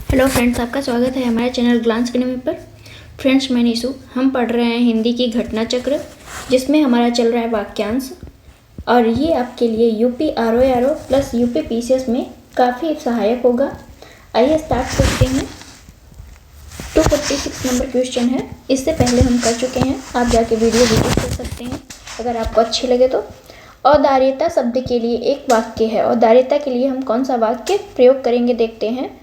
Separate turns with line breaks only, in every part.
Hello friends, आपका स्वागत है हमारे चैनल ग्लांस एकेडमी पर। फ्रेंड्स, मैं नीशू। हम पढ़ रहे हैं हिंदी की घटना चक्र, जिसमें हमारा चल रहा है वाक्यांश। और ये आपके लिए UP RO plus UP PCS में काफ़ी सहायक होगा। आइए स्टार्ट करते हैं। 246 नंबर क्वेश्चन है। इससे पहले हम कर चुके हैं, आप जाके वीडियो विजिट कर सकते हैं अगर आपको अच्छी लगे तो। औदार्यता शब्द के लिए एक वाक्य है। औदार्यता के लिए हम कौन सा वाक्य प्रयोग करेंगे देखते हैं।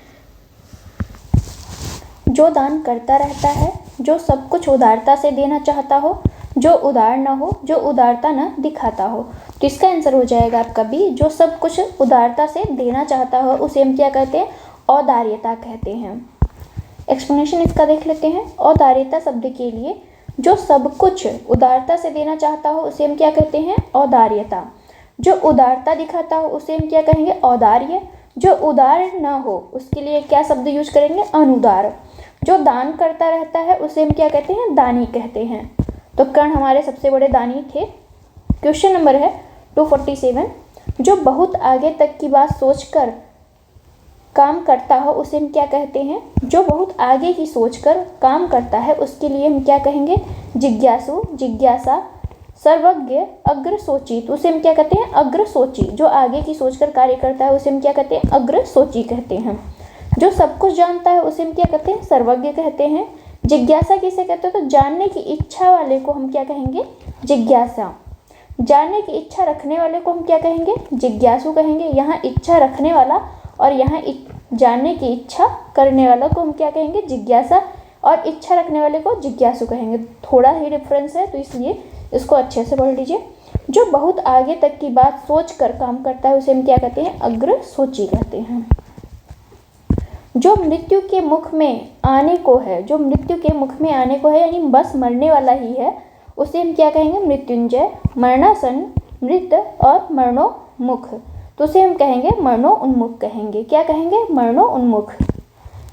जो दान करता रहता है, जो सब कुछ उदारता से देना चाहता हो, जो उदार न हो, जो उदारता न दिखाता हो। तो इसका आंसर हो जाएगा आपका बी। जो सब कुछ उदारता से देना चाहता हो उसे हम क्या कहते हैं? औदार्यता कहते हैं। एक्सप्लेनेशन इसका देख लेते हैं। औदार्यता शब्द के लिए जो सब कुछ उदारता से देना चाहता हो उसे हम क्या कहते हैं? औदार्यता। जो उदारता दिखाता हो उसे हम क्या कहेंगे? औदार्य। जो उदार न हो उसके लिए क्या शब्द यूज करेंगे? अनुदार। जो दान करता रहता है उसे हम क्या कहते हैं? दानी कहते हैं। तो कर्ण हमारे सबसे बड़े दानी थे। क्वेश्चन नंबर है 247। जो बहुत आगे तक की बात सोचकर काम करता हो उसे हम क्या कहते हैं? जो बहुत आगे की सोचकर काम करता है उसके लिए हम क्या कहेंगे? जिज्ञासु, जिज्ञासा, सर्वज्ञ, अग्रसोची। तो उसे हम क्या कहते हैं? अग्रसोची। जो आगे की सोचकर कार्य करता है उसे हम क्या कहते हैं? अग्रसोची कहते हैं। जो सब कुछ जानता है उसे हम क्या कहते हैं? सर्वज्ञ कहते हैं। जिज्ञासा किसे कहते हैं? तो जानने की इच्छा वाले को हम क्या कहेंगे? जिज्ञासा। जानने की इच्छा रखने वाले को हम क्या कहेंगे? जिज्ञासु कहेंगे। यहाँ इच्छा रखने वाला और यहाँ जानने की इच्छा करने वाला को हम क्या कहेंगे? जिज्ञासा। और इच्छा रखने वाले को जिज्ञासु कहेंगे। थोड़ा ही डिफरेंस है, तो इसलिए इसको अच्छे से पढ़ लीजिए। जो बहुत आगे तक की बात सोच कर काम करता है उसे हम क्या कहते हैं? अग्रसोची कहते हैं। जो मृत्यु के मुख में आने को है, जो मृत्यु के मुख में आने को है यानी बस मरने वाला ही है, उसे हम क्या कहेंगे? मृत्युंजय। मरणासन, मृत और मरणोन्मुख। तो उसे हम कहेंगे मरणोन्मुख कहेंगे। क्या कहेंगे? मरणोन्मुख।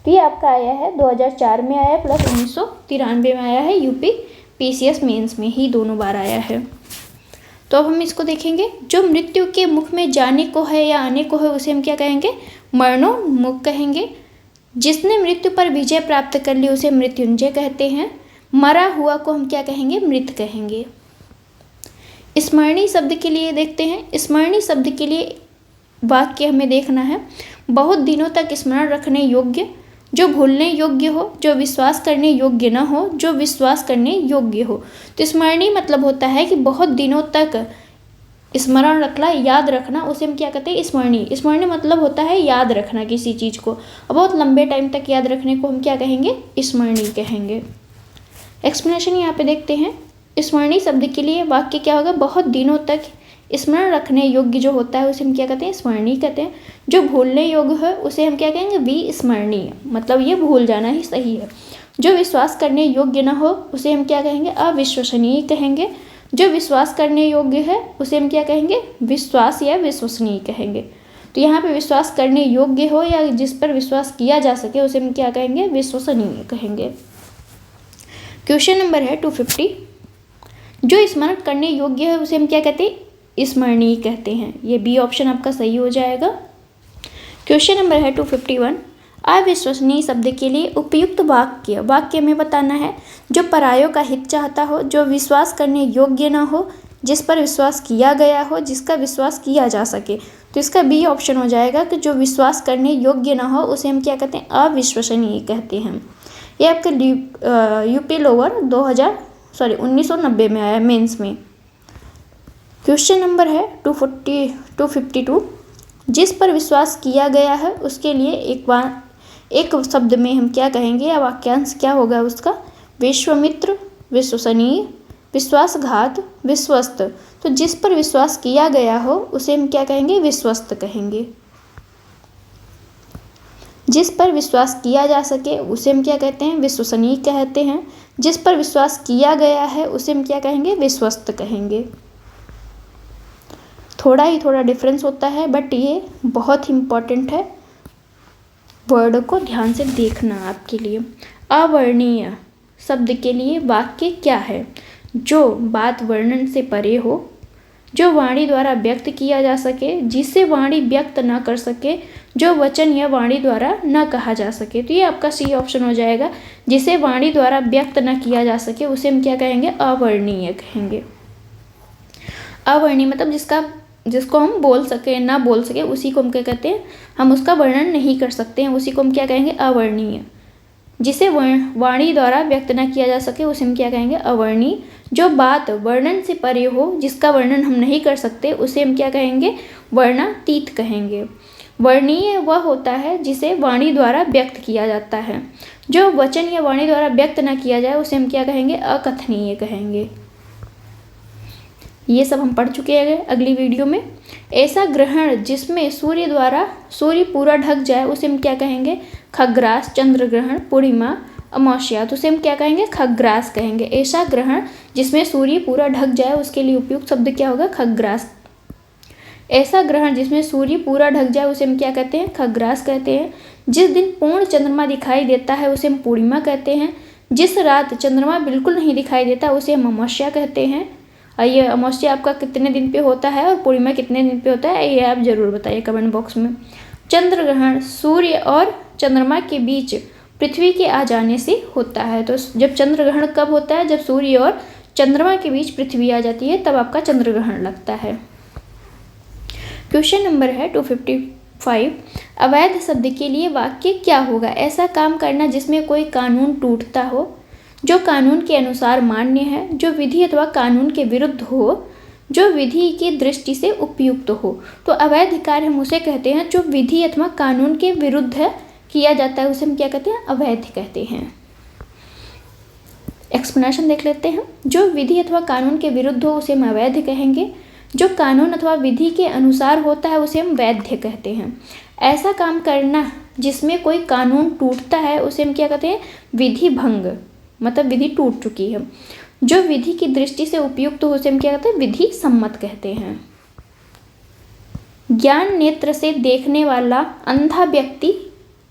तो ये आपका आया है 2004 में आया है प्लस 1993 में आया है। यूपी पीसीएस मेंस में ही दोनों बार आया है। तो अब हम इसको देखेंगे। जो मृत्यु के मुख में जाने को है या आने को है उसे हम क्या कहेंगे? मरणोन्मुख कहेंगे। जिसने मृत्यु पर विजय प्राप्त कर ली उसे मृत्युंजय कहते हैं। मरा हुआ को हम क्या कहेंगे? मृत कहेंगे। स्मरणीय शब्द के लिए देखते हैं। स्मरणीय शब्द के लिए वाक्य हमें देखना है। बहुत दिनों तक स्मरण रखने योग्य, जो भूलने योग्य हो, जो विश्वास करने योग्य न हो, जो विश्वास करने योग्य हो। तो स्मरणीय मतलब होता है कि बहुत दिनों तक स्मरण रखना, याद रखना, उसे हम क्या कहते हैं? स्मरणीय। स्मरणीय मतलब होता है याद रखना किसी चीज़ को, और बहुत लंबे टाइम तक याद रखने को हम क्या कहेंगे? स्मरणीय कहेंगे। एक्सप्लेनेशन यहाँ पे देखते हैं। स्मरणीय शब्द के लिए वाक्य क्या होगा? बहुत दिनों तक स्मरण रखने योग्य जो होता है उसे हम क्या कहते हैं? स्मरणीय कहते हैं। जो भूलने योग्य है उसे हम क्या कहेंगे? विस्मरणीय। मतलब ये भूल जाना ही सही है। जो विश्वास करने योग्य न हो उसे हम क्या कहेंगे? अविश्वसनीय कहेंगे। जो विश्वास करने योग्य है उसे हम क्या कहेंगे? विश्वास या विश्वसनीय कहेंगे। तो यहाँ पे विश्वास करने योग्य हो या जिस पर विश्वास किया जा सके उसे हम क्या कहेंगे? विश्वसनीय कहेंगे। क्वेश्चन नंबर है 250। जो स्मरण करने योग्य है उसे हम क्या कहते हैं? स्मरणीय कहते हैं। ये बी ऑप्शन आपका सही हो जाएगा। क्वेश्चन नंबर है 251। अविश्वसनीय शब्द के लिए उपयुक्त वाक्य में बताना है। जो परायों का हित चाहता हो, जो विश्वास करने योग्य न हो, जिस पर विश्वास किया गया हो, जिसका विश्वास किया जा सके। तो इसका बी ऑप्शन हो जाएगा कि जो विश्वास करने योग्य न हो उसे हम क्या कहते हैं? अविश्वसनीय कहते हैं। ये आपके यूपी लोअर 1990 में आया मेंस में। क्वेश्चन नंबर है 252। जिस पर विश्वास किया गया है उसके लिए एक शब्द में हम क्या कहेंगे या वाक्यांश क्या होगा उसका? विश्वामित्र, विश्वसनीय, विश्वासघात, विश्वस्त। तो जिस पर विश्वास किया गया हो उसे हम क्या कहेंगे? विश्वस्त कहेंगे। जिस पर विश्वास किया जा सके उसे हम क्या कहते हैं? विश्वसनीय कहते हैं। जिस पर विश्वास किया गया है उसे हम क्या कहेंगे? विश्वस्त कहेंगे। थोड़ा डिफरेंस होता है, बट ये बहुत इम्पॉर्टेंट है। वर्ड को ध्यान से देखना आपके लिए। अवर्णनीय शब्द के लिए वाक्य क्या है? जो बात वर्णन से परे हो, जो वाणी द्वारा व्यक्त किया जा सके, जिसे वाणी व्यक्त न कर सके, जो वचन या वाणी द्वारा न कहा जा सके। तो ये आपका सी ऑप्शन हो जाएगा। जिसे वाणी द्वारा व्यक्त न किया जा सके उसे हम क्या कहेंगे? अवर्णनीय कहेंगे। अवर्णनीय मतलब जिसको हम बोल सके ना बोल सके उसी को हम क्या कहते हैं? हम उसका वर्णन नहीं कर सकते हैं, उसी को हम क्या कहेंगे? अवर्णनीय। जिसे वाणी द्वारा व्यक्त न किया जा सके उसे हम क्या कहेंगे? अवर्णनीय। जो बात वर्णन से परे हो, जिसका वर्णन हम नहीं कर सकते, उसे हम क्या कहेंगे? वर्णनातीत कहेंगे। वर्णनीय वह होता है जिसे वाणी द्वारा व्यक्त किया जाता है। जो वचन या वाणी द्वारा व्यक्त न किया जाए उसे हम क्या कहेंगे? अकथनीय कहेंगे। ये सब हम पढ़ चुके हैं अगली वीडियो में। ऐसा ग्रहण जिसमें सूर्य पूरा ढक जाए उसे हम क्या कहेंगे? खग्रास, चंद्र ग्रहण, पूर्णिमा, अमावस्या, तो उसे हम क्या कहेंगे? खग्रास कहेंगे। ऐसा ग्रहण जिसमें सूर्य पूरा ढक जाए उसके लिए उपयुक्त शब्द क्या होगा? खग्रास। ऐसा ग्रहण जिसमें सूर्य पूरा ढक जाए उसे हम क्या कहते हैं? खग्रास कहते हैं। जिस दिन पूर्ण चंद्रमा दिखाई देता है उसे हम पूर्णिमा कहते हैं। जिस रात चंद्रमा बिल्कुल नहीं दिखाई देता उसे हम अमावस्या कहते हैं। ये अमावस्या आपका कितने दिन पे होता है और पूर्णिमा कितने दिन पे होता है, ये आप जरूर बताइए कमेंट बॉक्स में। चंद्र ग्रहण सूर्य और चंद्रमा के बीच पृथ्वी के आ जाने से होता है। तो जब चंद्र ग्रहण कब होता है? जब सूर्य और चंद्रमा के बीच पृथ्वी आ जाती है तब आपका चंद्र ग्रहण लगता है। क्वेश्चन नंबर है 255। अवैध शब्द के लिए वाक्य क्या होगा? ऐसा काम करना जिसमें कोई कानून टूटता हो, जो कानून के अनुसार मान्य है, जो विधि अथवा कानून के विरुद्ध हो, जो विधि की दृष्टि से उपयुक्त हो। तो अवैध कार्य हम उसे कहते हैं जो विधि अथवा कानून के विरुद्ध किया जाता है, उसे हम क्या कहते हैं? अवैध कहते हैं। एक्सप्लेनेशन देख लेते हैं। जो विधि अथवा कानून के विरुद्ध हो उसे हम अवैध कहेंगे। जो कानून अथवा विधि के अनुसार होता है उसे हम वैध कहते हैं। ऐसा काम करना जिसमें कोई कानून टूटता है उसे हम क्या कहते हैं? विधि भंग, मतलब विधि टूट चुकी है। जो विधि की दृष्टि से उपयुक्त हो उसे हम क्या कहते हैं? विधि सम्मत कहते हैं। ज्ञान नेत्र से देखने वाला अंधा व्यक्ति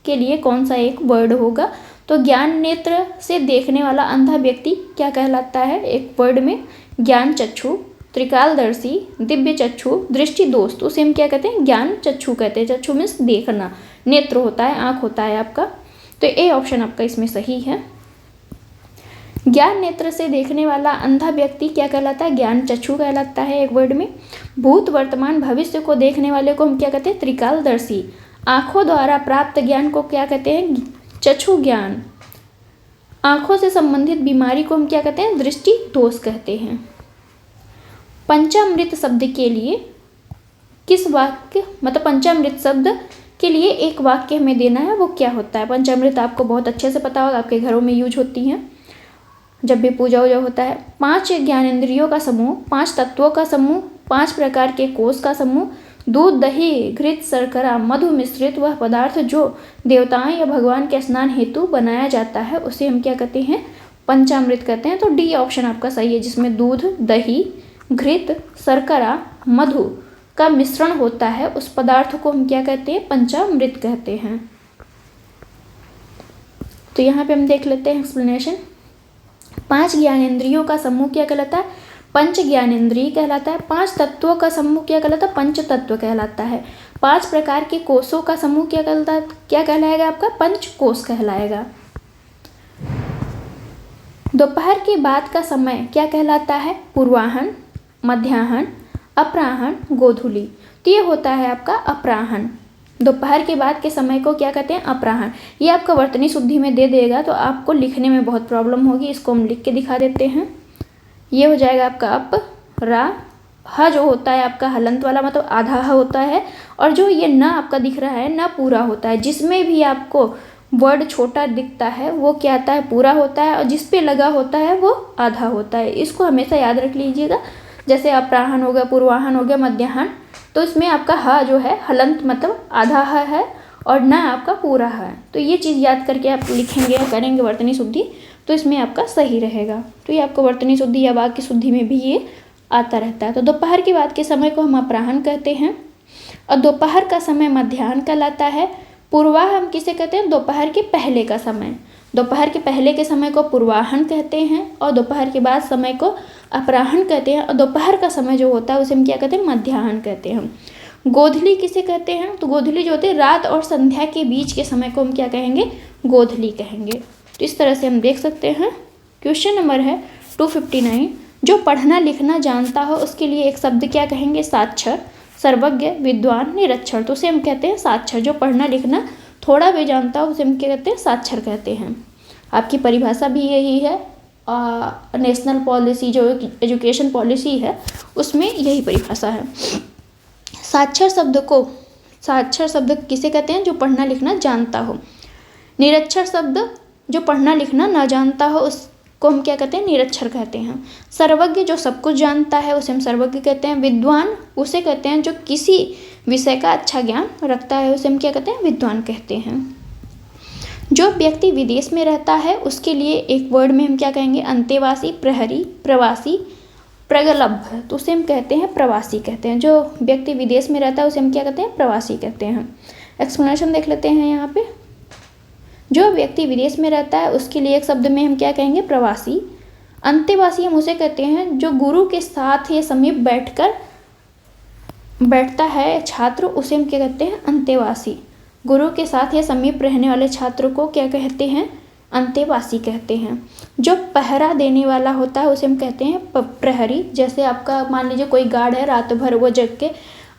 के लिए कौन सा एक वर्ड होगा? तो ज्ञान नेत्र से देखने वाला अंधा व्यक्ति क्या कहलाता है? एक वर्ड में ज्ञान चक्षु, त्रिकालदर्शी, दिव्य चक्षु, दृष्टि दोष, तो उसे हम क्या कहते हैं? ज्ञान चक्षु कहते हैं। चक्षु मीन्स देखना, नेत्र होता है, आँख होता है आपका। तो ए ऑप्शन आपका इसमें सही है। ज्ञान नेत्र से देखने वाला अंधा व्यक्ति क्या कहलाता है? ज्ञान चक्षु कहलाता है एक वर्ड में। भूत वर्तमान भविष्य को देखने वाले को हम क्या कहते हैं? त्रिकालदर्शी। आँखों द्वारा प्राप्त ज्ञान को क्या कहते हैं? चक्षु ज्ञान। आँखों से संबंधित बीमारी को हम क्या कहते हैं? दृष्टि दोष कहते हैं। पंचामृत शब्द के लिए किस वाक्य, मतलब पंचामृत शब्द के लिए एक वाक्य हमें देना है, वो क्या होता है? पंचामृत आपको बहुत अच्छे से पता होगा, आपके घरों में यूज होती हैं जब भी पूजा वूजा होता है। 5 ज्ञानेंद्रियों का समूह, 5 तत्वों का समूह, 5 प्रकार के कोष का समूह, दूध, दही, घृत, शर्करा, मधु मिश्रित वह पदार्थ जो देवताओं या भगवान के स्नान हेतु बनाया जाता है उसे हम क्या कहते हैं? पंचामृत कहते हैं। तो डी ऑप्शन आपका सही है, जिसमें दूध, दही, घृत, शर्करा, मधु का मिश्रण होता है उस पदार्थ को हम क्या कहते हैं? पंचामृत कहते हैं। तो यहाँ पे हम देख लेते हैं एक्सप्लेनेशन। 5 ज्ञानेंद्रियों का समूह क्या कहलाता है? पंच ज्ञानेंद्रिय कहलाता है। 5 तत्वों का समूह क्या कहलाता है? पंच तत्व कहलाता है। 5 प्रकार के कोषों का समूह क्या कहलाएगा आपका? पंच कोष कहलाएगा। दोपहर के बाद का समय क्या कहलाता है? पूर्वाह्न, मध्याह्न, अपराह्न, गोधूली। तो ये होता है आपका अपराह्न। दोपहर के बाद के समय को क्या कहते हैं? अपराह्न। ये आपका वर्तनी शुद्धि में दे देगा तो आपको लिखने में बहुत प्रॉब्लम होगी। इसको हम लिख के दिखा देते हैं। ये हो जाएगा आपका अप रा। ह जो होता है आपका हलंत वाला, मतलब आधा ह होता है। और जो ये न आपका दिख रहा है, न पूरा होता है। जिसमें भी आपको वर्ड छोटा दिखता है वो क्या आता है? पूरा होता है। और जिस पे लगा होता है वो आधा होता है। इसको हमेशा याद रख लीजिएगा। जैसे अपराह्न हो गया, पूर्वाह्न हो गया, मध्याह्न, तो इसमें आपका ह जो है हलंत मतलब आधा ह है और न आपका पूरा है। तो ये चीज़ याद करके आप लिखेंगे या करेंगे वर्तनी शुद्धि तो इसमें आपका सही रहेगा। तो ये आपको वर्तनी शुद्धि या वाक्य शुद्धि में भी ये आता रहता है। तो दोपहर के बाद के समय को हम अपराह्न कहते हैं और दोपहर का समय मध्याह्न कहलाता है। पूर्वाह हम किसे कहते हैं? दोपहर के पहले का समय। दोपहर के पहले के समय को पूर्वाहन कहते हैं और दोपहर के बाद समय को अपराह्न कहते हैं और दोपहर का समय जो होता है उसे हम क्या कहते हैं? मध्याह्न कहते हैं। गोधूली किसे कहते हैं? तो गोधूली जो होती है रात और संध्या के बीच के समय को हम क्या कहेंगे? गोधूली कहेंगे। तो इस तरह से हम देख सकते हैं। क्वेश्चन नंबर है 259, जो पढ़ना लिखना जानता हो उसके लिए एक शब्द क्या कहेंगे? साक्षर, सर्वज्ञ, विद्वान, निरक्षर। तो उसे हम कहते हैं साक्षर। जो पढ़ना लिखना थोड़ा भी जानता हो उसे हम क्या कहते हैं? साक्षर कहते हैं। आपकी परिभाषा भी यही है। नेशनल पॉलिसी जो एजुकेशन पॉलिसी है उसमें यही परिभाषा है। साक्षर शब्द किसे कहते हैं? जो पढ़ना लिखना जानता हो। निरक्षर शब्द जो पढ़ना लिखना ना जानता हो उसको हम क्या कहते हैं? निरक्षर कहते हैं। सर्वज्ञ जो सब कुछ जानता है उसे हम सर्वज्ञ कहते हैं। विद्वान उसे कहते हैं जो किसी विषय का अच्छा ज्ञान रखता है, उसे हम क्या कहते हैं? विद्वान कहते हैं। जो व्यक्ति विदेश में रहता है उसके लिए एक वर्ड में हम क्या कहेंगे? अंतेवासी, प्रहरी, प्रवासी, प्रगल्भ। तो उसे हम कहते हैं प्रवासी कहते हैं। जो व्यक्ति विदेश में रहता है उसे हम क्या कहते हैं? प्रवासी कहते हैं। एक्सप्लेनेशन देख लेते हैं यहाँ पे। जो व्यक्ति विदेश में रहता है उसके लिए एक शब्द में हम क्या कहेंगे? प्रवासी। अंतेवासी हम उसे कहते हैं जो गुरु के साथ या समीप बैठता है छात्र, उसे हम क्या कहते हैं? अंतेवासी। गुरु के साथ या समीप रहने वाले छात्र को क्या कहते हैं? अंतेवासी कहते हैं। जो पहरा देने वाला होता है उसे हम कहते हैं प्रहरी। जैसे आपका मान लीजिए कोई गार्ड है, रात भर वो जग के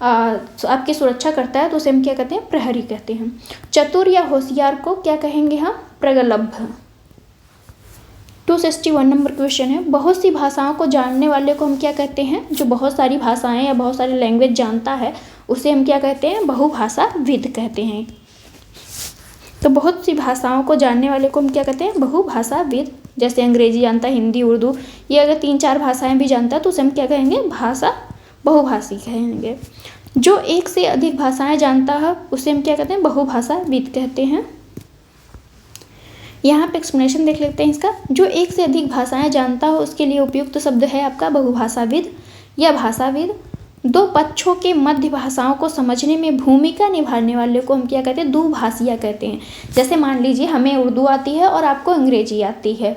आपकी सुरक्षा करता है तो उसे हम क्या कहते हैं? प्रहरी कहते हैं। चतुर या होशियार को क्या कहेंगे हम? प्रगल्भ। 261 नंबर क्वेश्चन है, बहुत सी भाषाओं को जानने वाले को हम क्या कहते हैं? जो बहुत सारी भाषाएं या बहुत सारी लैंग्वेज जानता है उसे हम क्या कहते हैं? बहुभाषाविद कहते हैं। तो बहुत सी भाषाओं को जानने वाले को हम क्या कहते हैं? बहुभाषाविद। जैसे अंग्रेजी जानता है, हिंदी, उर्दू, ये अगर 3-4 भाषाएं भी जानता है तो उसे हम क्या कहेंगे? बहुभाषी कहेंगे। जो एक से अधिक भाषाएं जानता है उसे हम क्या कहते हैं? बहुभाषाविद कहते हैं। यहाँ पे एक्सप्लेनेशन देख लेते हैं इसका। जो एक से अधिक भाषाएं जानता हो उसके लिए उपयुक्त शब्द है आपका बहुभाषाविद या भाषाविद। दो पक्षों के मध्य भाषाओं को समझने में भूमिका निभाने वाले को हम क्या कहते हैं? दुभाषिया कहते हैं। जैसे मान लीजिए हमें उर्दू आती है और आपको अंग्रेजी आती है,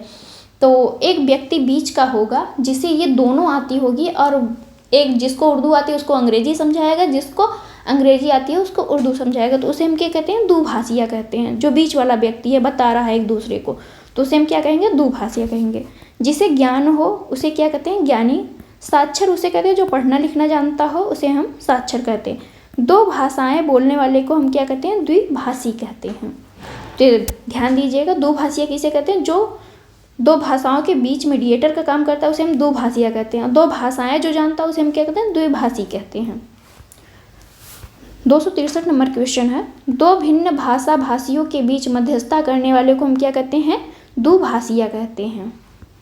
तो एक व्यक्ति बीच का होगा जिसे ये दोनों आती होगी और एक जिसको उर्दू आती है उसको अंग्रेजी समझाएगा, जिसको अंग्रेजी आती है उसको उर्दू समझाएगा। तो उसे हम क्या कहते हैं? दुभाषिया कहते हैं। जो बीच वाला व्यक्ति है बता रहा है एक दूसरे को तो उसे हम क्या कहेंगे? दुभाषिया कहेंगे। जिसे ज्ञान हो उसे क्या कहते हैं? ज्ञानी। साक्षर उसे कहते हैं जो पढ़ना लिखना जानता हो उसे हम साक्षर कहते हैं। दो भाषाएं बोलने वाले को हम क्या कहते हैं? द्विभाषी कहते हैं। तो ध्यान दीजिएगा, दुभाषिया किसे कहते हैं? जो दो भाषाओं के बीच मीडिएटर का काम करता है उसे हम दुभाषिया कहते हैं। दो भाषाएं जो जानता है उसे हम क्या कहते हैं? द्विभाषी कहते हैं। 263 नंबर क्वेश्चन है, दो भिन्न भाषा भाषियों के बीच मध्यस्थता करने वाले को हम क्या कहते हैं? दुभाषिया कहते हैं।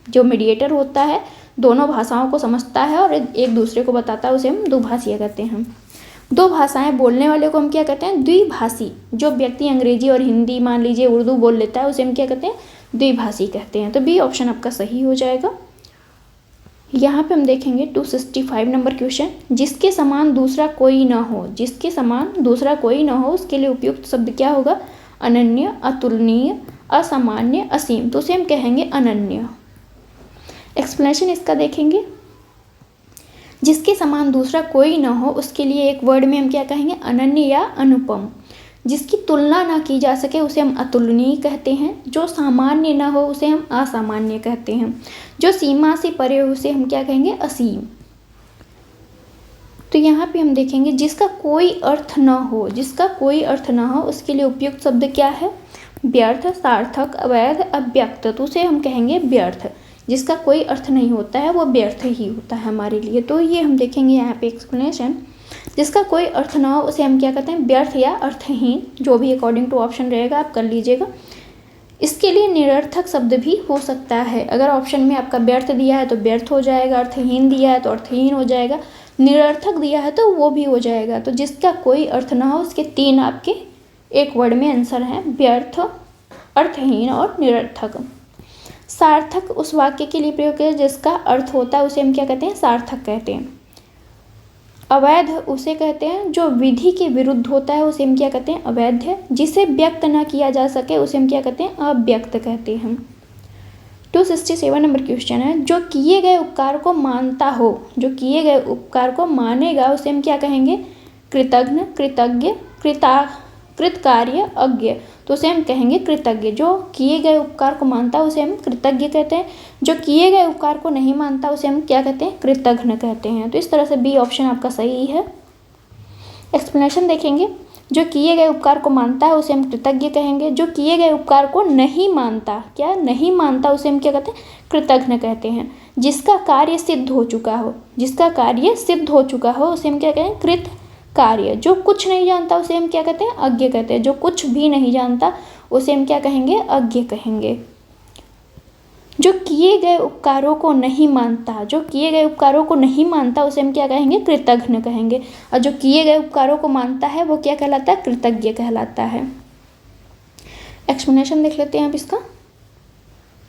जो मीडिएटर होता है दोनों भाषाओं को समझता है और एक दूसरे को बताता है उसे हम दुभाषिया कहते हैं। दो भाषाएं बोलने वाले को हम क्या कहते हैं? द्विभाषी। जो व्यक्ति अंग्रेजी और हिंदी मान लीजिए उर्दू बोल लेता है उसे हम क्या कहते हैं? द्विभाषी कहते हैं। तो बी ऑप्शन आपका सही हो जाएगा। यहाँ पे हम देखेंगे 265 नंबर क्वेश्चन, जिसके समान दूसरा कोई ना हो। जिसके समान दूसरा कोई ना हो उसके लिए उपयुक्त शब्द क्या होगा? अनन्य, अतुलनीय, असामान्य, असीम। तो उसे हम कहेंगे अनन्य। एक्सप्लेनेशन इसका देखेंगे। जिसके समान दूसरा कोई ना हो उसके लिए एक वर्ड में हम क्या कहेंगे? अनन्य या अनुपम। जिसकी तुलना ना की जा सके उसे हम अतुलनीय कहते हैं। जो सामान्य ना हो उसे हम असामान्य कहते हैं। जो सीमा से परे हो उसे हम क्या कहेंगे? असीम। तो यहाँ पे हम देखेंगे जिसका कोई अर्थ ना हो, जिसका कोई अर्थ ना हो उसके लिए उपयुक्त शब्द क्या है? व्यर्थ, सार्थक, अवैध, अव्यक्त। तो उसे हम कहेंगे व्यर्थ। जिसका कोई अर्थ नहीं होता है वो व्यर्थ ही होता है हमारे लिए। तो ये हम देखेंगे यहाँ पे एक्सप्लेनेशन। जिसका कोई अर्थ ना हो उसे हम क्या कहते हैं? व्यर्थ या अर्थहीन। जो भी अकॉर्डिंग टू ऑप्शन रहेगा आप कर लीजिएगा। इसके लिए निरर्थक शब्द भी हो सकता है। अगर ऑप्शन में आपका व्यर्थ दिया है तो व्यर्थ हो जाएगा, अर्थहीन दिया है तो अर्थहीन हो जाएगा, निरर्थक दिया है तो वो भी हो जाएगा। तो जिसका कोई अर्थ ना हो उसके 3 आपके एक वर्ड में आंसर हैं, व्यर्थ, अर्थहीन और निरर्थक। सार्थक उस वाक्य के लिए प्रयोग किया जिसका अर्थ होता है उसे हम क्या कहते हैं? सार्थक कहते हैं। अवैध उसे कहते हैं जो विधि के विरुद्ध होता है, उसे हम क्या कहते हैं, अवैध है। जिसे व्यक्त न किया जा सके उसे हम क्या कहते हैं, अव्यक्त कहते हैं। 267 नंबर क्वेश्चन है, जो किए गए उपकार को मानता हो, जो किए गए उपकार को मानेगा उसे हम क्या कहेंगे, कृतघ्न, कृतज्ञ, कृतकार्य, अज्ञ। तो उसे हम कहेंगे कृतज्ञ। जो किए गए उपकार को मानता है उसे हम कृतज्ञ कहते हैं। जो किए गए उपकार को नहीं मानता उसे हम क्या कहते हैं, कृतघ्न कहते हैं। तो इस तरह से बी ऑप्शन आपका सही है। एक्सप्लेनेशन देखेंगे, जो किए गए उपकार को मानता है उसे हम कृतज्ञ कहेंगे। जो किए गए उपकार को नहीं मानता, क्या नहीं मानता, उसे हम क्या कहते हैं, कृतघ्न कहते हैं। जिसका कार्य सिद्ध हो चुका हो, जिसका कार्य सिद्ध हो चुका हो उसे हम क्या कहें, कृत कार्य। जो कुछ नहीं जानता उसे हम क्या कहते हैं, अज्ञ कहते हैं। जो कुछ भी नहीं जानता उसे हम क्या कहेंगे, अज्ञ कहेंगे। जो किए गए उपकारों को नहीं मानता, जो किए गए उपकारों को नहीं मानता उसे हम क्या कहेंगे, कृतघ्न कहेंगे। और जो किए गए उपकारों को मानता है वो क्या कहलाता है, कृतज्ञ कहलाता है। एक्सप्लेनेशन देख लेते हैं आप इसका,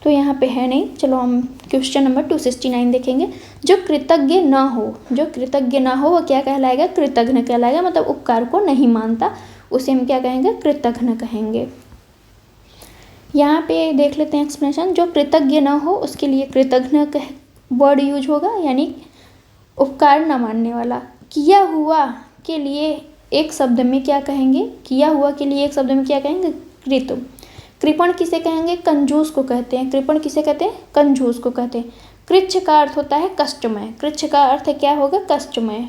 तो यहाँ पे है नहीं, चलो हम क्वेश्चन नंबर 269 देखेंगे। जो कृतज्ञ ना हो, जो कृतज्ञ ना हो वो क्या कहलाएगा, कृतघ्न कहलाएगा। मतलब उपकार को नहीं मानता उसे हम क्या कहेंगे, कृतघ्न कहेंगे। यहाँ पे देख लेते हैं एक्सप्लेनेशन। जो कृतज्ञ ना हो उसके लिए कृतघ्न वर्ड यूज होगा, यानी उपकार न मानने वाला। किया हुआ के लिए एक शब्द में क्या कहेंगे, किया हुआ के लिए एक शब्द में क्या कहेंगे, कृत। कृपण किसे कहेंगे, कंजूस को कहते हैं। कृपण किसे कहते हैं, कंजूस को कहते हैं। कृच्छ का अर्थ होता है कष्टमय, कृच्छ का अर्थ क्या होगा, कष्टमय।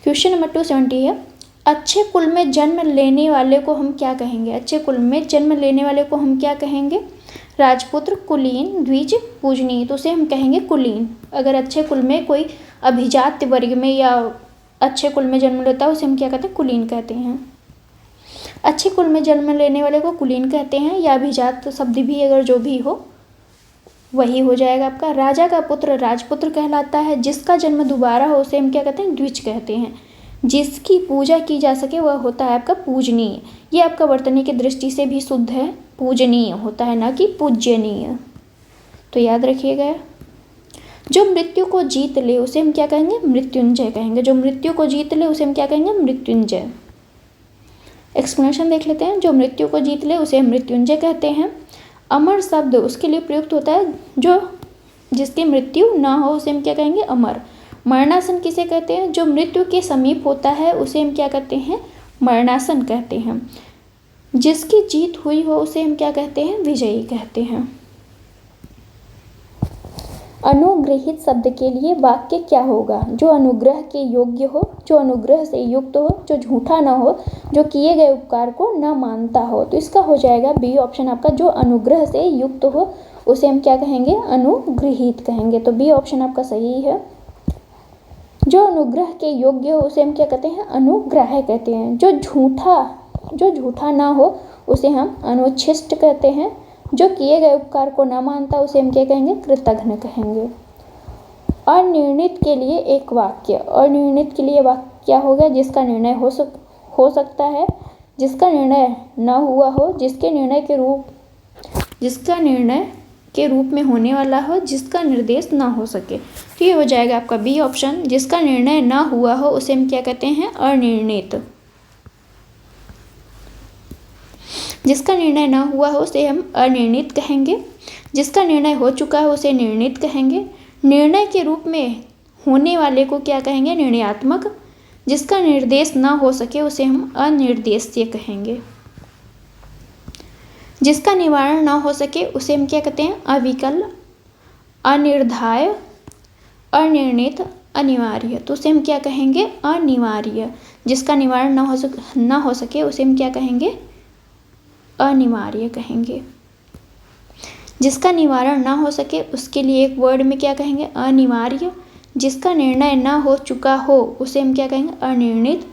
क्वेश्चन नंबर 270 है, अच्छे कुल में जन्म लेने वाले को हम क्या कहेंगे, अच्छे कुल में जन्म लेने वाले को हम क्या कहेंगे, राजपुत्र, कुलीन, द्विज, पूजनीय। तो उसे हम कहेंगे कुलीन। अगर अच्छे कुल में कोई अभिजात वर्ग में या अच्छे कुल में जन्म लेता है उसे हम क्या कहते हैं, कुलीन कहते हैं। अच्छे कुल में जन्म लेने वाले को कुलीन कहते हैं, या अभिजात शब्द भी अगर जो भी हो वही हो जाएगा आपका। राजा का पुत्र राजपुत्र कहलाता है। जिसका जन्म दोबारा हो उसे हम क्या कहते हैं, द्विज कहते हैं। जिसकी पूजा की जा सके वह होता है आपका पूजनीय। ये आपका वर्तनी की दृष्टि से भी शुद्ध है, पूजनीय होता है, ना कि पूज्यनीय। तो याद रखिएगा। जो मृत्यु को जीत ले उसे हम क्या कहेंगे, मृत्युंजय कहेंगे। जो मृत्यु को जीत ले उसे हम क्या कहेंगे, मृत्युंजय। एक्सप्लेनेशन देख लेते हैं। जो मृत्यु को जीत ले उसे मृत्युंजय कहते हैं। अमर शब्द उसके लिए प्रयुक्त होता है जो जिसकी मृत्यु ना हो उसे हम क्या कहेंगे, अमर। मरणासन किसे कहते हैं, जो मृत्यु के समीप होता है उसे हम क्या कहते हैं, मरणासन कहते हैं। जिसकी जीत हुई हो उसे हम क्या कहते हैं, विजयी कहते हैं। अनुग्रहित शब्द के लिए वाक्य क्या होगा, जो अनुग्रह के योग्य हो, जो अनुग्रह से युक्त हो, जो झूठा ना हो, जो किए गए उपकार को न मानता हो। तो इसका हो जाएगा बी ऑप्शन आपका। जो अनुग्रह से युक्त हो उसे हम क्या कहेंगे, अनुगृहित कहेंगे। तो बी ऑप्शन आपका सही है। जो अनुग्रह के योग्य हो उसे हम क्या कहते हैं, अनुग्राह्य कहते हैं। जो झूठा ना हो उसे हम अनुच्छिष्ट कहते हैं। जो किए गए उपकार को ना मानता उसे हम क्या कहेंगे, कृतघ्न कहेंगे। अनिर्णित के लिए एक वाक्य, अनिर्णित के लिए वाक्य क्या होगा, जिसका निर्णय हो सकता है, जिसका निर्णय न हुआ हो, जिसका निर्णय के रूप में होने वाला हो, जिसका निर्देश ना हो सके। तो ये हो जाएगा आपका बी ऑप्शन। जिसका निर्णय ना हुआ हो उसे हम क्या कहते हैं, अनिर्णित। जिसका निर्णय ना हुआ हो उसे हम अनिर्णित कहेंगे। जिसका निर्णय हो चुका है उसे निर्णित कहेंगे। निर्णय के रूप में होने वाले को क्या कहेंगे, निर्णयात्मक। जिसका निर्देश ना हो सके उसे हम अनिर्देश्य कहेंगे। जिसका निवारण ना हो सके उसे हम क्या कहते हैं, अविकल, अनिर्धाय, अनिर्णित, अनिवार्य। तो उसे हम क्या कहेंगे, अनिवार्य। जिसका निवारण ना हो सके उसे हम क्या कहेंगे, अनिवार्य कहेंगे। जिसका निवारण ना हो सके उसके लिए एक वर्ड में क्या कहेंगे, अनिवार्य। जिसका निर्णय ना हो चुका हो उसे हम क्या कहेंगे, अनिर्णित।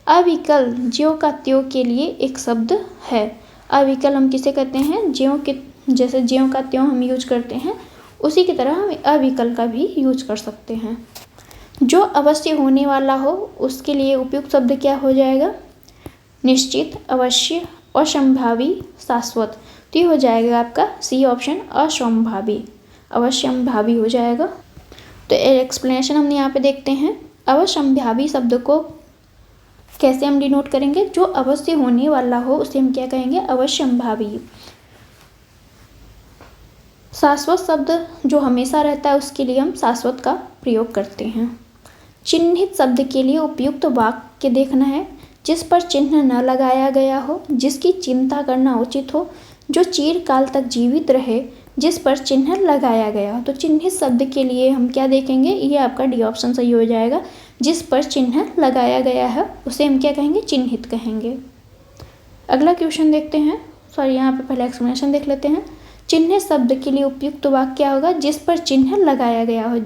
अविकल ज्यों का त्यों के लिए एक शब्द है। अविकल हम किसे कहते हैं, ज्यों के, जैसे ज्यों का त्यों हम यूज करते हैं उसी की तरह हम अविकल का भी यूज कर सकते हैं। जो अवश्य होने वाला हो उसके लिए उपयुक्त शब्द क्या हो जाएगा, निश्चित, अवश्य, असंभावी, शाश्वत। तो ये हो जाएगा आपका सी ऑप्शन, असंभावी, अवश्यंभावी हो जाएगा। तो एक्सप्लेनेशन हम यहाँ पे देखते हैं। अवश्यंभावी शब्द को कैसे हम डिनोट करेंगे? जो अवश्य होने वाला हो उसे हम क्या कहेंगे? अवश्यंभावी। शाश्वत शब्द जो हमेशा रहता है उसके लिए हम शाश्वत का प्रयोग करते हैं। चिन्हित शब्द के लिए उपयुक्त वाक्य देखना है। जिस पर चिन्ह न लगाया गया हो, जिसकी चिंता करना उचित हो, जो चिरकाल तक जीवित रहे, जिस पर चिन्ह लगाया गया हो। तो चिन्हित शब्द के लिए हम क्या देखेंगे? ये आपका डी ऑप्शन सही हो जाएगा। जिस पर चिन्ह लगाया गया है उसे हम क्या कहेंगे? चिन्हित कहेंगे। अगला क्वेश्चन देखते हैं। सॉरी, यहाँ पे पहले एक्सप्लेनेशन देख लेते हैं। चिन्हित शब्द के लिए उपयुक्त वाक्य क्या होगा? जिस पर चिन्ह लगाया गया हो,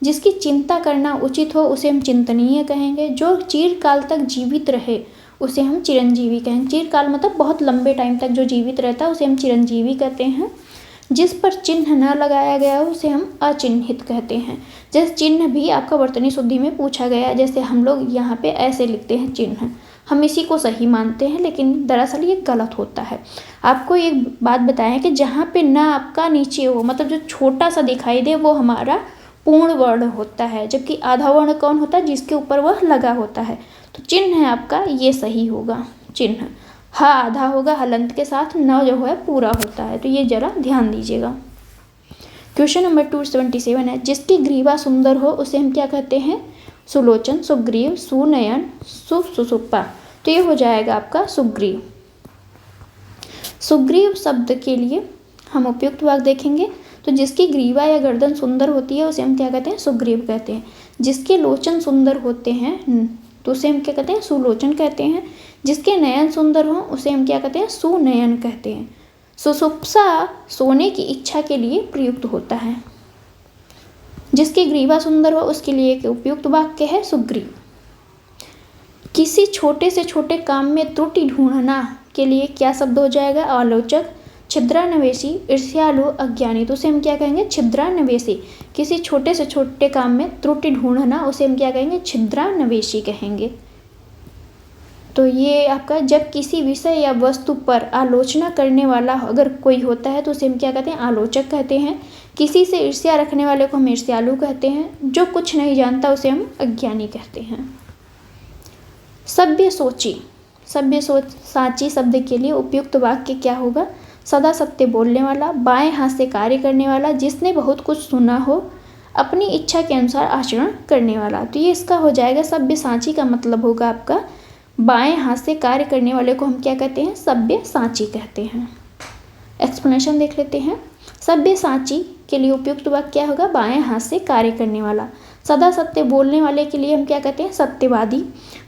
जिसकी चिंता करना उचित हो उसे हम चिंतनीय कहेंगे। जो चिरकाल तक जीवित रहे उसे हम चिरंजीवी कहेंगे। चिरकाल मतलब बहुत लंबे टाइम तक जो जीवित रहता है उसे हम चिरंजीवी कहते हैं। जिस पर चिन्ह न लगाया गया हो उसे हम अचिन्हित कहते हैं। जैसे चिन्ह भी आपका वर्तनी शुद्धि में पूछा गया, जैसे हम लोग यहाँ पे ऐसे लिखते हैं चिन्ह, हम इसी को सही मानते हैं लेकिन दरअसल ये गलत होता है। आपको एक बात बताएं कि जहाँ पे ना आपका नीचे हो, मतलब जो छोटा सा दिखाई दे वो हमारा पूर्ण वर्ण होता है, जबकि आधा वर्ण कौन होता है? जिसके ऊपर वह लगा होता है। तो चिन्ह है आपका ये सही होगा। चिन्ह हा आधा होगा हलंत के साथ, न जो है पूरा होता है। तो ये जरा ध्यान दीजिएगा। क्वेश्चन नंबर 277 है। जिसकी ग्रीवा सुंदर हो उसे हम क्या कहते हैं? सुलोचन, सुग्रीव, सुनयन, सुसुप्पा। तो ये हो जाएगा आपका सुग्रीव। सुग्रीव शब्द के लिए हम उपयुक्त वाक्य देखेंगे। तो जिसकी ग्रीवा या गर्दन सुंदर होती है उसे हम क्या कहते हैं? सुग्रीव कहते हैं। जिसके लोचन सुंदर होते हैं तो उसे हम क्या कहते हैं? सुलोचन कहते हैं। जिसके नयन सुंदर हो उसे हम क्या कहते हैं? सुनयन कहते हैं। सुसुप्सा सोने की इच्छा के लिए प्रयुक्त होता है। जिसकी ग्रीवा सुंदर हो उसके लिए एक उपयुक्त वाक्य है सुग्रीव। किसी छोटे से छोटे काम में त्रुटि ढूंढना के लिए क्या शब्द हो जाएगा? आलोचक, छिद्रान्वेषी, ईर्ष्यालु, अज्ञानी। तो उसे हम क्या कहेंगे? छिद्रान्वेषी। किसी छोटे से छोटे काम में त्रुटि ढूंढना उसे हम क्या कहेंगे? छिद्रान्वेषी कहेंगे। तो ये आपका जब किसी विषय या वस्तु पर आलोचना करने वाला अगर कोई होता है तो उसे हम क्या कहते हैं? आलोचक कहते हैं। किसी से ईर्ष्या रखने वाले को हम ईर्ष्यालु कहते हैं। जो कुछ नहीं जानता उसे हम अज्ञानी कहते हैं। सभ्य सोची, सभ्य सोच साची शब्द के लिए उपयुक्त वाक्य क्या होगा? सदा सत्य बोलने वाला, बाएं हाथ से कार्य करने वाला, जिसने बहुत कुछ सुना हो, अपनी इच्छा के अनुसार आचरण करने वाला। तो ये इसका हो जाएगा सभ्य साची का मतलब होगा आपका बाएं हाथ से कार्य करने वाले को हम क्या कहते हैं? सभ्य साची कहते हैं। एक्सप्लेनेशन देख लेते हैं। सभ्य साची के लिए उपयुक्त वाक्य क्या होगा? बाएं हाथ से कार्य करने वाला। सदा सत्य बोलने वाले के लिए हम क्या कहते हैं? सत्यवादी।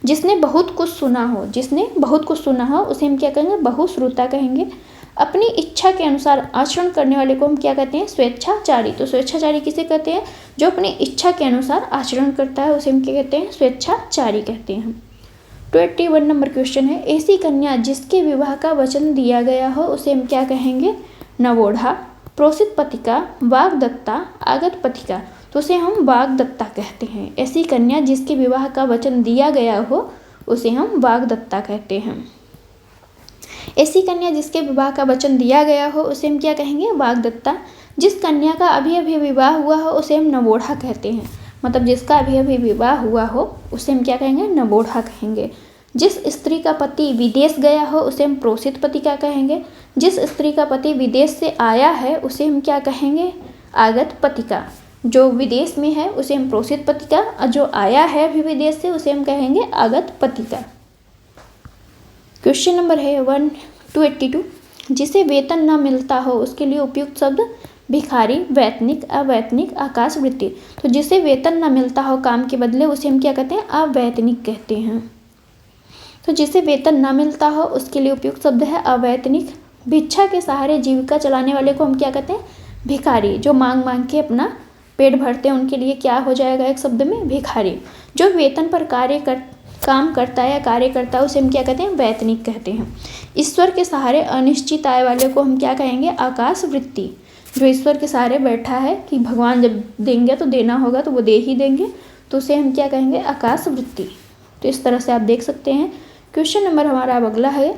जिसने बहुत कुछ सुना हो, जिसने बहुत कुछ सुना हो उसे हम क्या कहेंगे? बहुश्रुता कहेंगे। अपनी इच्छा के अनुसार आचरण करने वाले को हम क्या कहते हैं? स्वेच्छाचारी। तो स्वेच्छाचारी किसे कहते हैं? जो अपनी इच्छा के अनुसार आचरण करता है उसे हम क्या कहते हैं? स्वेच्छाचारी कहते हैं। 21 नंबर क्वेश्चन है। ऐसी कन्या जिसके विवाह का वचन दिया गया हो उसे हम क्या कहेंगे? नवोढ़ा, प्रोषित पथिका, वाग्दत्ता, आगत पथिका। तो उसे हम वाग्दत्ता कहते हैं। ऐसी कन्या जिसके विवाह का वचन दिया गया हो उसे हम वाग्दत्ता कहते हैं। ऐसी कन्या जिसके विवाह का वचन दिया गया हो उसे हम क्या कहेंगे? वाग्दत्ता। जिस कन्या का अभी अभी विवाह हुआ हो उसे हम नवोढ़ा कहते हैं। मतलब जिसका अभी अभी विवाह हुआ हो उसे हम क्या कहेंगे? नवोढ़ा कहेंगे। जिस स्त्री का पति विदेश गया हो उसे हम प्रोषित पथिका कहेंगे। जिस स्त्री का पति विदेश से आया है उसे हम क्या कहेंगे? आगत पथिका। जो विदेश में है उसे हम प्रोषित पथिका, और जो आया है अभी विदेश से उसे हम कहेंगे आगत पथिका। क्वेश्चन नंबर है 282। जिसे वेतन न मिलता हो उसके लिए उपयुक्त शब्द? भिखारी, वैतनिक, अवैतनिक, आकाशवृत्ति। तो जिसे वेतन न मिलता हो काम के बदले उसे हम क्या कहते हैं? अवैतनिक कहते हैं। तो जिसे वेतन न मिलता हो उसके लिए उपयुक्त शब्द है अवैतनिक। भिक्षा के सहारे जीविका चलाने वाले को हम क्या कहते हैं? भिखारी। जो मांग मांग के अपना पेट भरते हैं उनके लिए क्या हो जाएगा एक शब्द में? भिखारी। जो वेतन पर काम करता है या कार्य करता है उसे हम क्या कहते हैं? वैतनिक कहते हैं। ईश्वर के सहारे अनिश्चित आय वाले को हम क्या कहेंगे? आकाशवृत्ति। जो ईश्वर के सहारे बैठा है कि भगवान जब देंगे तो देना होगा तो वो दे ही देंगे, तो उसे हम क्या कहेंगे? आकाशवृत्ति। तो इस तरह से आप देख सकते हैं। क्वेश्चन नंबर हमारा अब अगला है।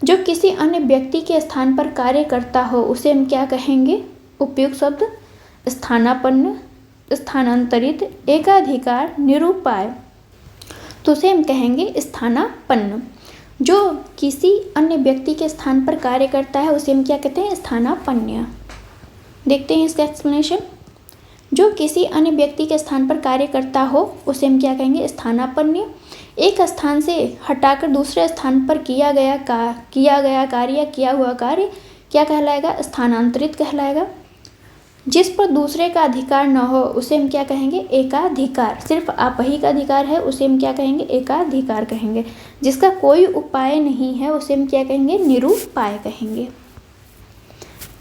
जो किसी अन्य व्यक्ति के स्थान पर कार्य करता हो उसे हम क्या कहेंगे? उपयुक्त शब्द? स्थानापन्न, स्थानांतरित, एकाधिकार, निरुपाय, तो उसे हम कहेंगे स्थानापन्न। जो किसी अन्य व्यक्ति के स्थान पर कार्य करता है उसे हम क्या कहते हैं? स्थानापन्न। देखते हैं इसका एक्सप्लेनेशन। जो किसी अन्य व्यक्ति के स्थान पर कार्य करता हो उसे हम क्या कहेंगे? स्थानापन्न। एक स्थान से हटाकर दूसरे स्थान पर किया गया कार्य या किया हुआ कार्य क्या कहलाएगा? स्थानांतरित कहलाएगा। जिस पर दूसरे का अधिकार न हो उसे हम क्या कहेंगे? एकाधिकार। सिर्फ आप ही का अधिकार है उसे हम क्या कहेंगे? एकाधिकार कहेंगे। जिसका कोई उपाय नहीं है उसे हम क्या कहेंगे? निरुपाय कहेंगे।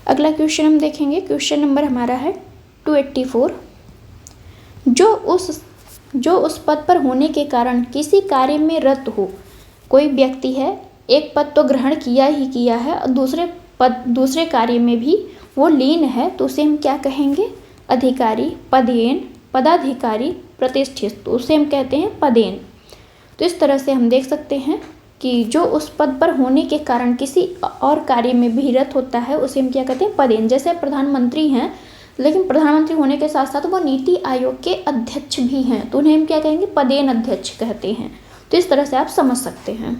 अगला क्वेश्चन हम देखेंगे। क्वेश्चन नंबर हमारा है 284। जो उस पद पर होने के कारण किसी कार्य में रत हो। कोई व्यक्ति है, एक पद तो ग्रहण किया ही किया है और दूसरे कार्य में भी वो लीन है, तो उसे हम क्या कहेंगे? अधिकारी, पदेन, पदाधिकारी, प्रतिष्ठित, तो उसे हम कहते हैं पदेन। तो इस तरह से हम देख सकते हैं कि जो उस पद पर होने के कारण किसी और कार्य में भी रत होता है उसे हम क्या कहते हैं? पदेन। जैसे प्रधानमंत्री हैं, लेकिन प्रधानमंत्री होने के साथ साथ वो नीति आयोग के अध्यक्ष भी हैं, तो उन्हें हम क्या कहेंगे? पदेन अध्यक्ष कहते हैं। तो इस तरह से आप समझ सकते हैं।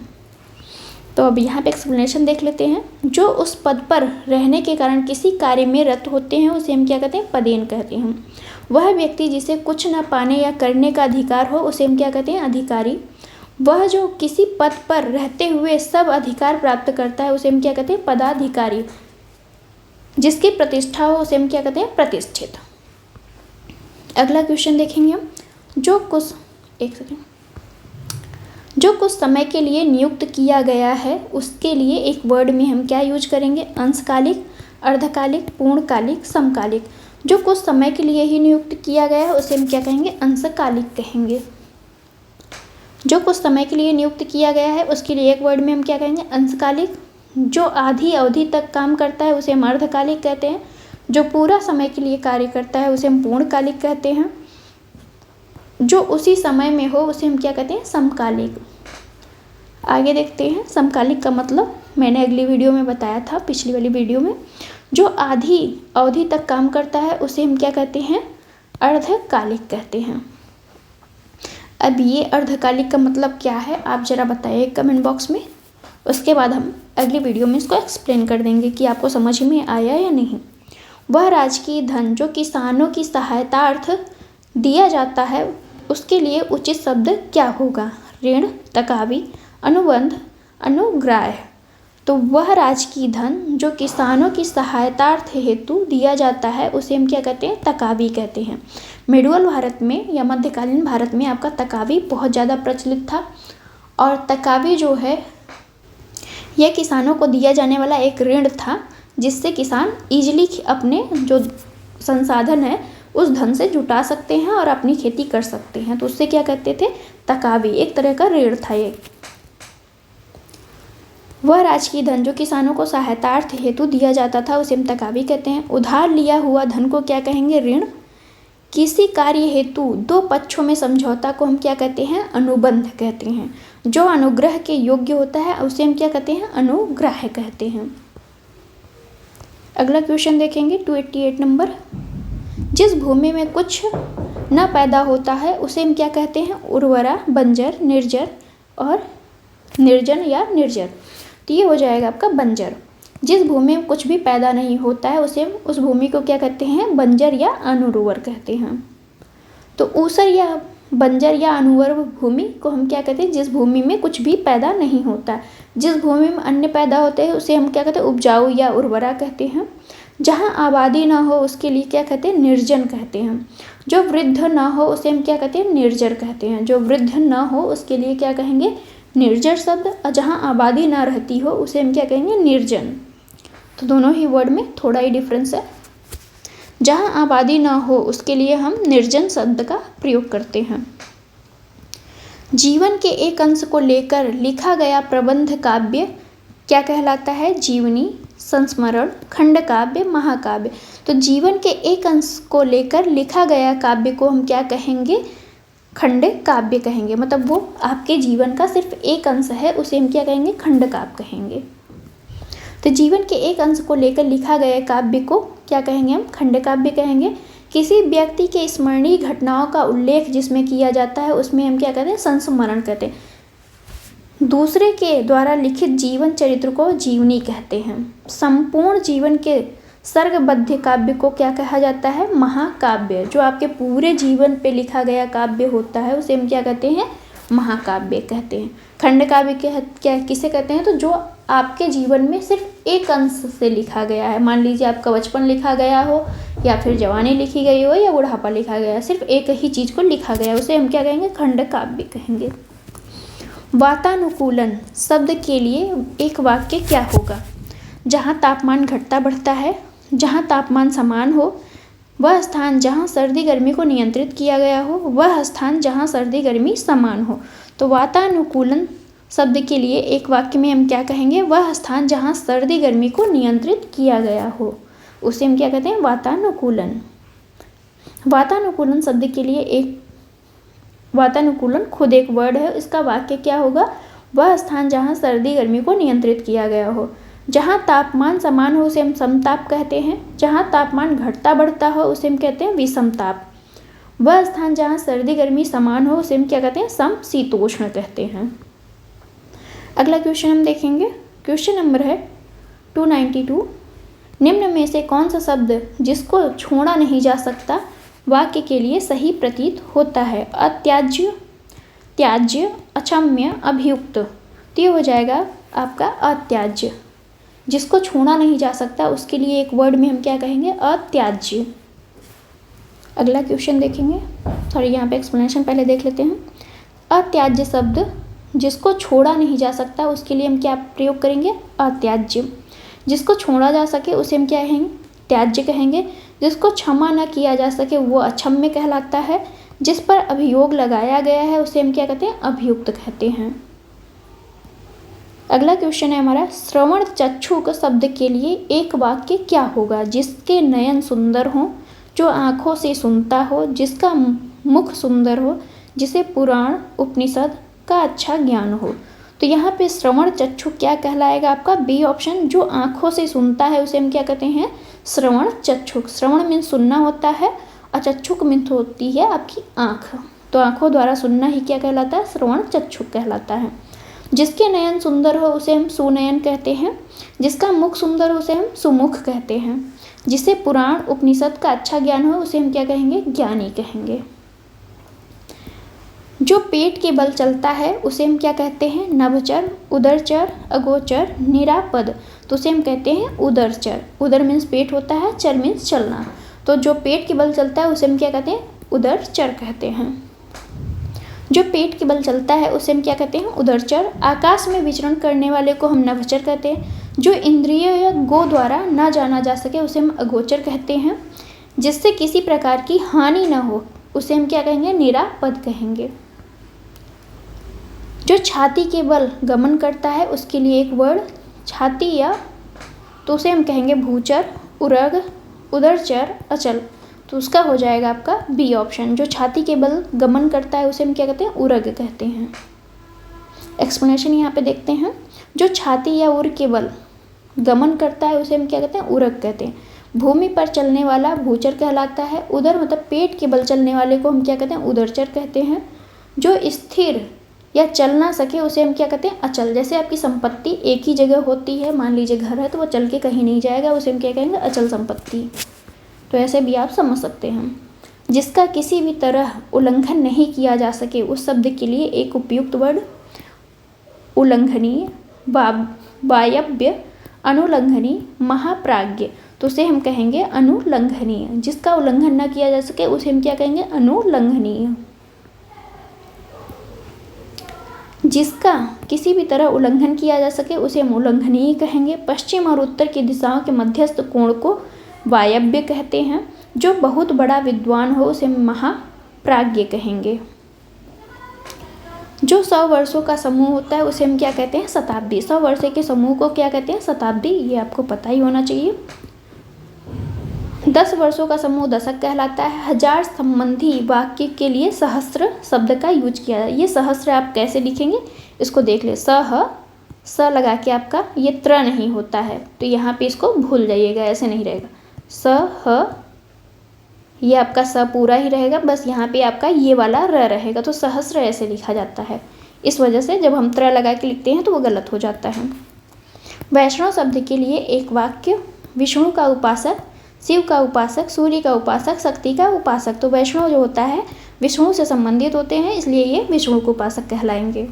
तो अब यहाँ पे एक्सप्लेनेशन देख लेते हैं। जो उस पद पर रहने के कारण किसी कार्य में रत होते हैं उसे हम क्या कहते हैं? पदेन कहते हैं। वह व्यक्ति जिसे कुछ न पाने या करने का अधिकार हो उसे हम क्या कहते हैं? अधिकारी। वह जो किसी पद पर रहते हुए सब अधिकार प्राप्त करता है उसे हम क्या कहते हैं? पदाधिकारी। जिसकी प्रतिष्ठा हो उसे हम क्या कहते हैं? प्रतिष्ठित। अगला क्वेश्चन देखेंगे हम। जो कुछ समय के लिए नियुक्त किया गया है उसके लिए एक वर्ड में हम क्या यूज करेंगे? अंशकालिक, अर्धकालिक, पूर्णकालिक, समकालिक। जो कुछ समय के लिए ही नियुक्त किया गया है उसे हम क्या कहेंगे? अंशकालिक कहेंगे। जो कुछ समय के लिए नियुक्त किया गया है उसके लिए एक वर्ड में हम क्या कहेंगे? अंशकालिक। जो आधी अवधि तक काम करता है उसे हम अर्धकालिक कहते हैं। जो पूरा समय के लिए कार्य करता है उसे हम पूर्णकालिक कहते हैं। जो उसी समय में हो उसे हम क्या कहते हैं? समकालिक। आगे देखते हैं। समकालिक का मतलब मैंने अगली वीडियो में बताया था, पिछली वाली वीडियो में। जो आधी अवधि तक काम करता है उसे हम क्या कहते हैं? अर्धकालिक कहते हैं। अब ये अर्धकालिक का मतलब क्या है आप ज़रा बताइए कमेंट बॉक्स में। उसके बाद हम अगली वीडियो में इसको एक्सप्लेन कर देंगे कि आपको समझ में आया या नहीं। वह राजकीय धन जो किसानों की सहायतार्थ दिया जाता है उसके लिए उचित शब्द क्या होगा? ऋण, तकावी, अनुबंध, अनुग्राह। तो वह राजकीय धन जो किसानों की सहायतार्थ हेतु दिया जाता है उसे हम क्या कहते हैं? तकावी कहते हैं। मेडुअल भारत में या मध्यकालीन भारत में आपका तकावी बहुत ज़्यादा प्रचलित था। और तकावी जो है यह किसानों को दिया जाने वाला एक ऋण था जिससे किसान ईजिली अपने जो संसाधन है उस धन से जुटा सकते हैं और अपनी खेती कर सकते हैं। तो उससे क्या कहते थे? तकावी। एक तरह का ऋण था ये। वह राजकीय धन जो किसानों को सहायतार्थ हेतु दिया जाता था उसे हम तकावी कहते हैं। उधार लिया हुआ धन को क्या कहेंगे? ऋण। किसी कार्य हेतु दो पक्षों में समझौता को हम क्या कहते हैं? अनुबंध कहते हैं। जो अनुग्रह के योग्य होता है उसे हम क्या कहते हैं? अनुग्राह कहते हैं। अगला क्वेश्चन देखेंगे 288 नंबर। जिस भूमि में कुछ न पैदा होता है उसे हम क्या कहते हैं? उर्वरा, बंजर, निर्जर और निर्जन या निर्जर। तो ये हो जाएगा आपका बंजर। जिस भूमि में कुछ भी पैदा नहीं होता है उसे उस भूमि को क्या कहते हैं? बंजर या अनुर्वर कहते हैं। तो ऊसर या बंजर या अनुर्वर भूमि को हम क्या कहते हैं? जिस भूमि में कुछ भी पैदा नहीं होता। जिस भूमि में अन्न पैदा होते हैं उसे हम क्या कहते हैं? उपजाऊ या उर्वरा कहते हैं। जहाँ आबादी ना हो उसके लिए क्या कहते हैं? निर्जन कहते हैं। जो वृद्ध ना हो उसे हम क्या कहते हैं? निर्जर कहते हैं। जो वृद्ध ना हो उसके लिए क्या कहेंगे? निर्जर शब्द। और जहाँ आबादी ना रहती हो उसे हम क्या कहेंगे? निर्जन। तो दोनों ही वर्ड में थोड़ा ही डिफरेंस है। जहाँ आबादी ना हो उसके लिए हम निर्जन शब्द का प्रयोग करते हैं। जीवन के एक अंश को लेकर लिखा गया प्रबंध काव्य क्या कहलाता है? जीवनी, संस्मरण, खंड काव्य, महाकाव्य। तो जीवन के एक अंश को लेकर लिखा गया काव्य को हम क्या कहेंगे? खंड काव्य कहेंगे। मतलब वो आपके जीवन का सिर्फ एक अंश है उसे हम क्या कहेंगे? खंड काव्य कहेंगे। तो जीवन के एक अंश को लेकर लिखा गया काव्य को क्या कहेंगे? हम खंड काव्य कहेंगे। किसी व्यक्ति के स्मरणीय घटनाओं का उल्लेख जिसमें किया जाता है उसमें हम क्या कहते हैं, संस्मरण कहते हैं। दूसरे के द्वारा लिखित जीवन चरित्र को जीवनी कहते हैं। संपूर्ण जीवन के सर्गबद्ध काव्य को क्या कहा जाता है, महाकाव्य। जो आपके पूरे जीवन पे लिखा गया काव्य होता है उसे हम क्या कहते हैं, महाकाव्य कहते हैं। खंड काव्य क्या किसे कहते हैं, तो जो आपके जीवन में सिर्फ एक अंश से लिखा गया है। मान लीजिए आपका बचपन लिखा गया हो या फिर जवानी लिखी गई हो या बुढ़ापा लिखा गया, सिर्फ एक ही चीज़ को लिखा गया, उसे हम क्या कहेंगे, खंड काव्य कहेंगे। वातानुकूलन शब्द के लिए एक वाक्य क्या होगा, जहाँ तापमान घटता बढ़ता है, जहाँ तापमान समान हो, वह स्थान जहाँ सर्दी गर्मी को नियंत्रित किया गया हो, वह स्थान जहाँ सर्दी गर्मी समान हो। तो वातानुकूलन शब्द के लिए एक वाक्य में हम क्या कहेंगे, वह स्थान जहाँ सर्दी गर्मी को नियंत्रित किया गया हो, उसे हम क्या कहते हैं, वातानुकूलन। वातानुकूलन शब्द के लिए एक वातानुकूलन खुद एक वर्ड है, इसका वाक्य क्या होगा, वह स्थान जहाँ सर्दी गर्मी को नियंत्रित किया गया हो। जहाँ तापमान समान हो उसे हम समताप कहते हैं। जहाँ तापमान घटता बढ़ता हो उसे हम कहते हैं विषमताप। वह स्थान जहाँ सर्दी गर्मी समान हो उसे हम क्या कहते हैं, समशीतोष्ण कहते हैं। अगला क्वेश्चन हम देखेंगे, क्वेश्चन नंबर है 292। निम्न में से कौन सा शब्द जिसको छोड़ा नहीं जा सकता वाक्य के लिए सही प्रतीत होता है। अत्याज्य, त्याज्य, अक्षम्य, अभियुक्त। तो ये हो जाएगा आपका अत्याज्य। जिसको छोड़ा नहीं जा सकता उसके लिए एक वर्ड में हम क्या कहेंगे, अत्याज्य। अगला क्वेश्चन देखेंगे, सॉरी यहाँ पे एक्सप्लेनेशन पहले देख लेते हैं। अत्याज्य शब्द जिसको छोड़ा नहीं जा सकता उसके लिए हम क्या प्रयोग करेंगे, अत्याज्य। जिसको छोड़ा जा सके उसे हम क्या कहेंगे, त्याज्य कहेंगे। जिसको क्षमा न किया जा सके वो अक्षम्य कहलाता है। जिस पर अभियोग लगाया गया है उसे हम क्या कहते हैं, अभियुक्त कहते हैं। अगला क्वेश्चन है हमारा, श्रवण चक्षुक शब्द के लिए एक वाक्य क्या होगा, जिसके नयन सुंदर हो, जो आँखों से सुनता हो, जिसका मुख सुंदर हो, जिसे पुराण उपनिषद का अच्छा ज्ञान हो। तो यहाँ पे श्रवण चक्षुक क्या कहलाएगा आपका, बी ऑप्शन। जो आँखों से सुनता है उसे हम क्या कहते हैं, श्रवण चक्षुक। श्रवण मीन्स सुनना होता है और चक्षुक मीन्स होती है आपकी आँख। तो आँखों द्वारा सुनना ही क्या कहलाता है, श्रवण चक्षुक कहलाता है। जिसके नयन सुंदर हो उसे हम सुनयन कहते हैं। जिसका मुख सुंदर हो उसे हम सुमुख कहते हैं। जिसे पुराण उपनिषद का अच्छा ज्ञान हो उसे हम क्या कहेंगे, ज्ञानी कहेंगे। जो पेट के बल चलता है उसे हम क्या कहते हैं, नभचर, उदरचर, अगोचर, निरापद। तो उसे हम कहते हैं उदरचर। उदर मीन्स पेट होता है, चर मीन्स चलना। तो जो पेट के बल चलता है उसे हम क्या कहते हैं, उदरचर कहते हैं। जो पेट के बल चलता है उसे हम क्या कहते हैं, उदरचर। आकाश में विचरण करने वाले को हम नभचर कहते हैं। जो इंद्रिय या गो द्वारा न जाना जा सके उसे हम अगोचर कहते हैं। जिससे किसी प्रकार की हानि न हो उसे हम क्या कहेंगे, निरापद कहेंगे। जो छाती के बल गमन करता है उसके लिए एक वर्ड छाती या, तो उसे हम कहेंगे भूचर, उरग, उदरचर, अचल। तो उसका हो जाएगा आपका बी ऑप्शन। जो छाती के बल गमन करता है उसे हम क्या कहते हैं, उरग कहते हैं। एक्सप्लेनेशन यहाँ पे देखते हैं। जो छाती या उर के बल गमन करता है उसे हम क्या कहते हैं, उरग कहते हैं। भूमि पर चलने वाला भूचर कहलाता है। उदर मतलब पेट के बल चलने वाले को हम क्या कहते हैं, उदरचर कहते हैं। जो स्थिर या चल ना सके उसे हम क्या कहते हैं, अचल। जैसे आपकी संपत्ति एक ही जगह होती है, मान लीजिए घर है तो वो चल के कहीं नहीं जाएगा, उसे हम क्या कहेंगे, अचल संपत्ति। तो ऐसे भी आप समझ सकते हैं। जिसका किसी भी तरह उल्लंघन नहीं किया जा सके उस शब्द के लिए एक उपयुक्त वर्ड उल्लंघनीय, वायव्य, अनुल्लंघनीय, महाप्राज्ञ। तो उसे हम कहेंगे अनुल्लंघनीय। जिसका उल्लंघन न किया जा सके उसे हम क्या कहेंगे, अनुल्लंघनीय। जिसका किसी भी तरह उल्लंघन किया जा सके उसे हम उल्लंघनीय कहेंगे। पश्चिम और उत्तर की दिशाओं के मध्यस्थ कोण को वायव्य कहते हैं। जो बहुत बड़ा विद्वान हो उसे महाप्राज्ञ कहेंगे। जो 100 वर्षों का समूह होता है उसे हम क्या कहते हैं, शताब्दी। 100 वर्ष के समूह को क्या कहते हैं, शताब्दी। ये आपको पता ही होना चाहिए। 10 वर्षों का समूह दशक कहलाता है। 1000 संबंधी वाक्य के लिए सहस्त्र शब्द का यूज किया है। ये सहस्त्र आप कैसे लिखेंगे इसको देख ले। स लगा के आपका ये त्र नहीं होता है, तो यहाँ पे इसको भूल जाइएगा, ऐसे नहीं रहेगा। स ह ये आपका स पूरा ही रहेगा, बस यहाँ पे आपका ये वाला र रहेगा, तो सहस्र ऐसे लिखा जाता है। इस वजह से जब हम त्र लगा के लिखते हैं तो वो गलत हो जाता है। वैष्णव शब्द के लिए एक वाक्य, विष्णु का उपासक, शिव का उपासक, सूर्य का उपासक, शक्ति का उपासक। तो वैष्णव जो होता है विष्णु से संबंधित होते हैं, इसलिए ये विष्णु के उपासक कहलाएंगे।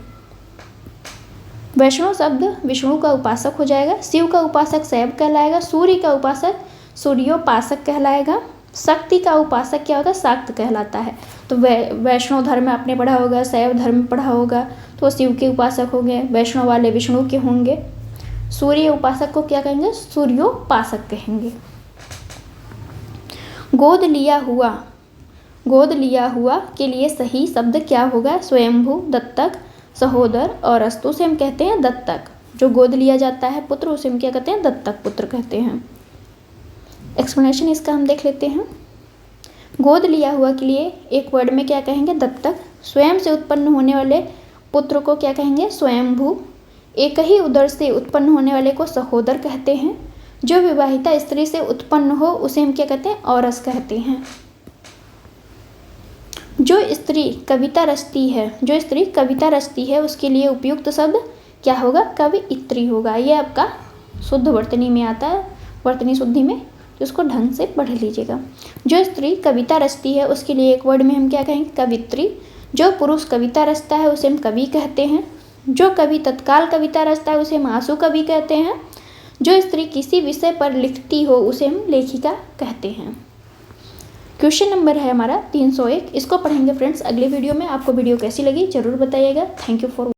वैष्णव शब्द विष्णु का उपासक हो जाएगा, शिव का उपासक शैव कहलाएगा, सूर्य का उपासक सूर्योपासक कहलाएगा, शक्ति का उपासक क्या होगा, शाक्त कहलाता है। तो वैष्णव धर्म में आपने पढ़ा होगा, शैव धर्म में पढ़ा होगा, तो शिव के उपासक हो गए, वैष्णव वाले विष्णु के होंगे, सूर्य उपासक को क्या कहेंगे, सूर्योपासक कहेंगे। गोद लिया हुआ, गोद लिया हुआ के लिए सही शब्द क्या होगा, स्वयंभू, दत्तक, सहोदर और अस्तु से हम कहते हैं दत्तक। जो गोद लिया जाता है पुत्र उसे हम क्या कहते हैं, दत्तक पुत्र कहते हैं। एक्सप्लेनेशन इसका हम देख लेते हैं। गोद लिया हुआ के लिए एक वर्ड में क्या कहेंगे, दत्तक। स्वयं से उत्पन्न होने वाले पुत्र को क्या कहेंगे, स्वयंभू। एक ही उदर से उत्पन्न होने वाले को सहोदर कहते हैं। जो विवाहिता स्त्री से उत्पन्न हो उसे हम क्या कहते हैं, औरस कहते हैं। जो स्त्री कविता रचती है, जो स्त्री कविता रचती है उसके लिए उपयुक्त शब्द क्या होगा, कवियत्री होगा। ये आपका शुद्ध वर्तनी में आता है, वर्तनी शुद्धि में, तो उसको ढंग से पढ़ लीजिएगा। जो स्त्री कविता रचती है उसके लिए एक वर्ड में हम क्या कहेंगे, कवित्री। जो पुरुष कविता रचता है उसे हम कवि कहते हैं। जो कवि तत्काल कविता रचता है उसे हम आंसू कवि कहते हैं। जो स्त्री किसी विषय पर लिखती हो उसे हम लेखिका कहते हैं। क्वेश्चन नंबर है हमारा 301, इसको पढ़ेंगे फ्रेंड्स अगले वीडियो में। आपको वीडियो कैसी लगी जरूर बताइएगा। Thank you for